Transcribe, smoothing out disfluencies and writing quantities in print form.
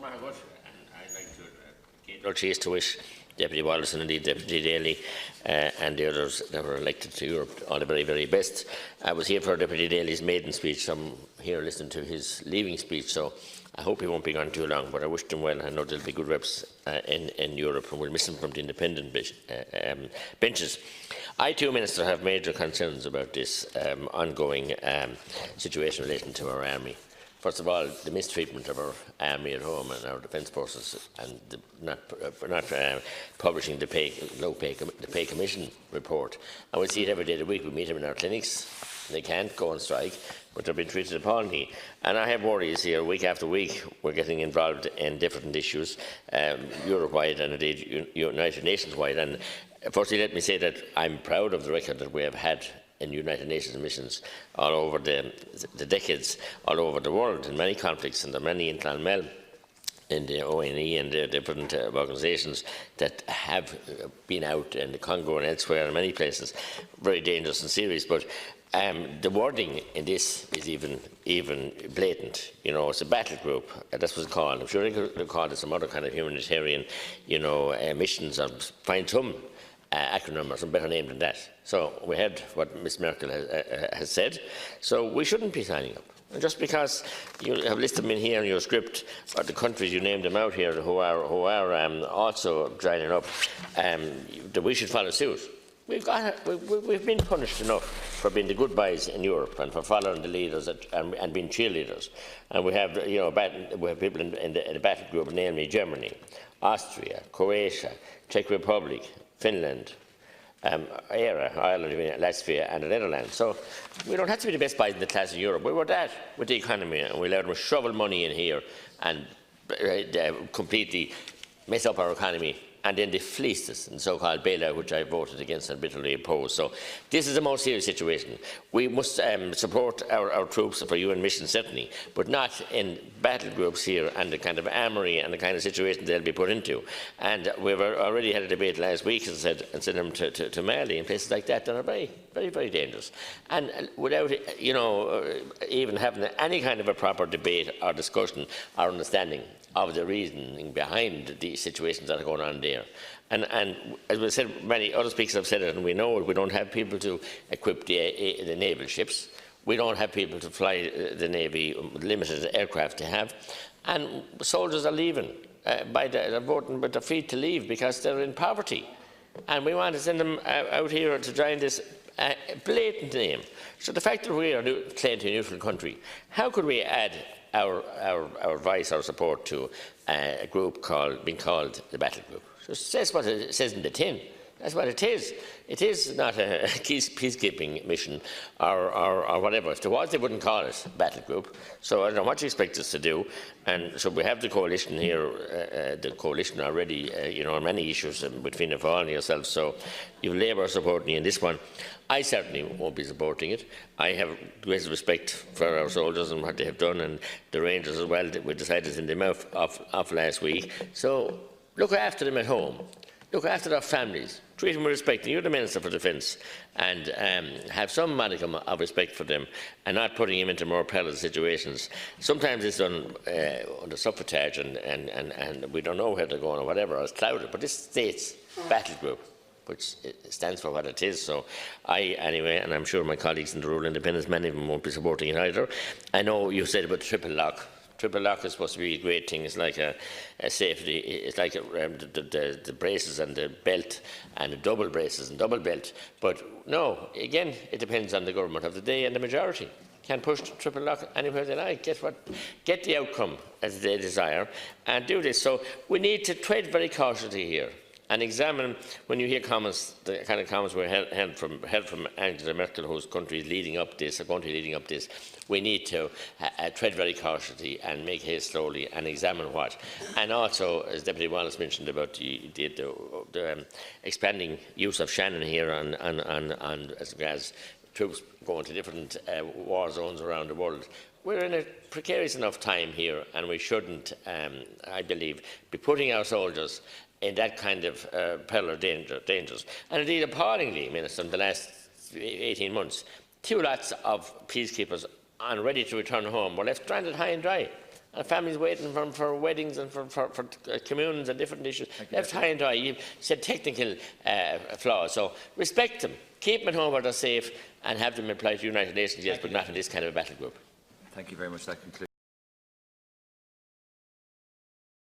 Margaret, and I'd like to give our cheers to wish Deputy Wallace and indeed Deputy Daly and the others that were elected to Europe all the very, very best. I was here for Deputy Daly's maiden speech. I'm here listening to his leaving speech, so I hope he won't be gone too long, but I wish him well. I know there'll be good reps in Europe, and we'll miss him from the independent benches. I too, Minister, have major concerns about this ongoing situation relating to our army. First of all, the mistreatment of our army at home and our defence forces, and not publishing the pay commission report. And we see it every day of the week. We meet them in our clinics. They can't go on strike, but they're being treated appallingly. And I have worries here week after week. We're getting involved in different issues, Europe-wide and indeed United Nations-wide. And firstly, let me say that I'm proud of the record that we have had in United Nations missions all over the decades, all over the world, in many conflicts, and there are many in Clonmel, in the ONE and the different organisations that have been out in the Congo and elsewhere in many places, very dangerous and serious. But the wording in this is even blatant. You know, it's a battle group. That's what it's called. I'm sure they could call it some other kind of humanitarian, missions, or find some acronym or some better name than that. So we heard what Ms Merkel has said. So we shouldn't be signing up. And just because you have listed them in here in your script, or the countries you named them out here who are also joining up, that we should follow suit. We've been punished enough for being the good boys in Europe and for following the leaders and being cheerleaders. And we have, we have people in the battle group, namely Germany, Austria, Croatia, Czech Republic, Finland, Ireland, Latvia and the Netherlands. So we don't have to be the best boys in the class in Europe. We were that with the economy, and we allowed them to shovel money in here and completely mess up our economy. And then they fleeced us in the so-called bailout, which I voted against and bitterly opposed. So this is a more serious situation. We must support our troops for UN missions, certainly, but not in battle groups here and the kind of armoury and the kind of situation they'll be put into. And we've already had a debate last week, as I said, and sent them to Mali and places like that that are very, very, very dangerous. And without, even having any kind of a proper debate or discussion or understanding of the reasoning behind the situations that are going on there. And as we said, many other speakers have said it, and we know it, we don't have people to equip the naval ships. We don't have people to fly the Navy, limited aircraft to have. And soldiers are leaving, they're voting with their feet to leave because they're in poverty. And we want to send them out here to join this blatant name. So the fact that we are claimed to a neutral country, how could we add our advice, our support to a group being called the battle group? So it says what it says in the tin. That's what it is. It is not a peacekeeping mission or whatever. If there was, they wouldn't call it battle group. So I don't know what you expect us to do. And so we have the coalition here, the coalition already, on many issues with Fianna Fáil and yourselves. So you have Labour supporting you in this one. I certainly won't be supporting it. I have great respect for our soldiers and what they have done, and the Rangers as well, that we decided in the mouth of last week. So look after them at home. Look after their families. Treat them with respect. And you're the Minister for Defence, and have some modicum of respect for them, and not putting them into more perilous situations. Sometimes it's done under subterfuge, and we don't know where they're going or whatever, or it's clouded. But this state's battle group, which stands for what it is. So anyway, and I'm sure my colleagues in the rural independents, many of them won't be supporting it either. I know you said about triple lock. Triple lock is supposed to be a great thing. It's like a safety. It's like the braces and the belt, and the double braces and double belt. But no, again, it depends on the government of the day and the majority. Can push triple lock anywhere they like. Get the outcome as they desire, and do this. So we need to tread very cautiously here and examine, when you hear comments, the kind of comments we heard from Angela Merkel, whose country is leading up this, we need to tread very cautiously and make haste slowly and examine what. And also, as Deputy Wallace mentioned about the expanding use of Shannon here and as troops going to different war zones around the world, we're in a precarious enough time here, and we shouldn't, I believe, be putting our soldiers in that kind of perilous dangers. And indeed, appallingly, Minister, in the last 18 months, 2 lots of peacekeepers ready to return home were left stranded high and dry. and families waiting for weddings and for communions and different issues. Left high and dry. You said technical flaws. So respect them. Keep them at home where they're safe and have them apply to United Nations, yes, but not in this kind of a battle group. Thank you very much. That concludes.